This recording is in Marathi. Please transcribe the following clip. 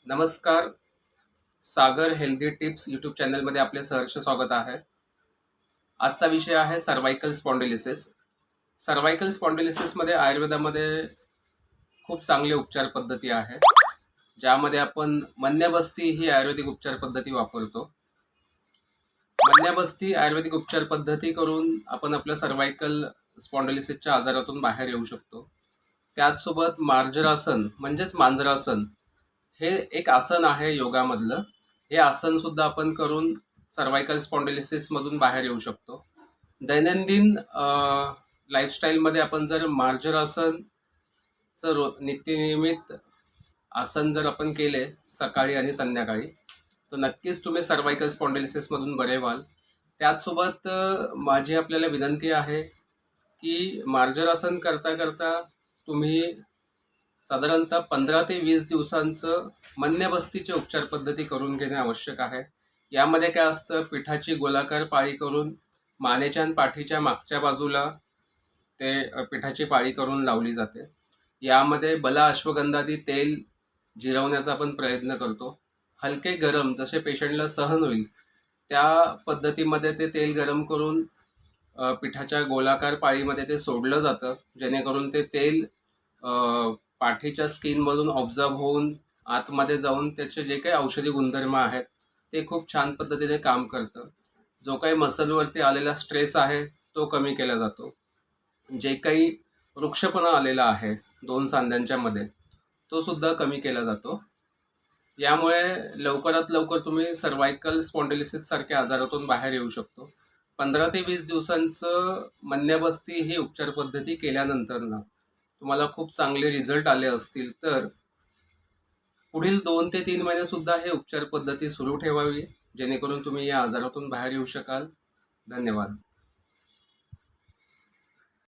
नमस्कार. सागर हेल्दी टिप्स यूट्यूब चॅनलमध्ये आपले सहर्ष स्वागत आहे. आजचा विषय आहे सर्वायकल स्पॉन्डिलिसिस. सर्वायकल स्पॉन्डिलिसिसमध्ये आयुर्वेदामध्ये खूप चांगले उपचार पद्धती आहे, ज्यामध्ये आपण मन्यबस्ती ही आयुर्वेदिक उपचार पद्धती वापरतो. मन्यबस्ती आयुर्वेदिक उपचार पद्धती करून आपण आपल्या सर्वायकल स्पॉन्डिलिसिसच्या आजारातून बाहेर येऊ शकतो. त्याचसोबत मार्जरासन म्हणजेच मांजरासन हे एक आसन आहे योगामधलं. हे आसन सुद्धा आपण करून सर्वायकल स्पॉन्डिलिसिस मधून बाहेर येऊ शकतो. दैनंदिन लाईफस्टाईलमध्ये आपण जर मार्जरासनचं नित्यनियमित आसन जर आपण केले सकाळी आणि संध्याकाळी, तर नक्कीच तुम्ही सर्वायकल स्पॉन्डिलिसिस मधून बरे व्हाल. त्याचसोबत माझी आपल्याला विनंती आहे की मार्जरासन करता करता तुम्ही साधारणतः 15 ते 20 दिवसांचं मन्यबस्तीचे उपचार पद्धती करून घेणे आवश्यक आहे. यामध्ये काय असतं, पिठाची गोलाकार पाळी करून मानेच्या आणि पाठीच्या मागच्या बाजूला ते पिठाची पाळी करून लावली जाते. यामध्ये बला अश्वगंधादी तेल जिरवण्याचा आपण प्रयत्न करतो. हलके गरम जसे पेशंटला सहन होईल त्या पद्धतीमध्ये ते तेल गरम करून पिठाच्या गोलाकार पाळीमध्ये ते सोडलं जातं, जेणेकरून ते तेल पाठीच्या स्किनमधून ऑब्झर्व होऊन आतमध्ये जाऊन त्याचे जे काही औषधी गुणधर्म आहेत ते खूप छान पद्धतीने काम करतं. जो काही मसलवरती आलेला स्ट्रेस आहे तो कमी केला जातो. जे काही वृक्षपणा आलेला आहे 2 सांध्यांच्या मध्ये तो सुद्धा कमी केला जातो. यामुळे लवकरात लवकर तुम्ही सर्वायकल स्पॉन्डिलिसिस सारख्या आजारातून बाहेर येऊ शकतो. 15 ते 20 दिवसांचं मन्यबस्ती ही उपचार पद्धती केल्यानंतर ना तुम्हाला खूप चांगले रिझल्ट आले असतील तर पुढील 2 ते 3 महिने सुद्धा हे उपचार पद्धती सुरू ठेवावी, जेणेकरून तुम्ही या आजारातून बाहेर येऊ शकाल. धन्यवाद.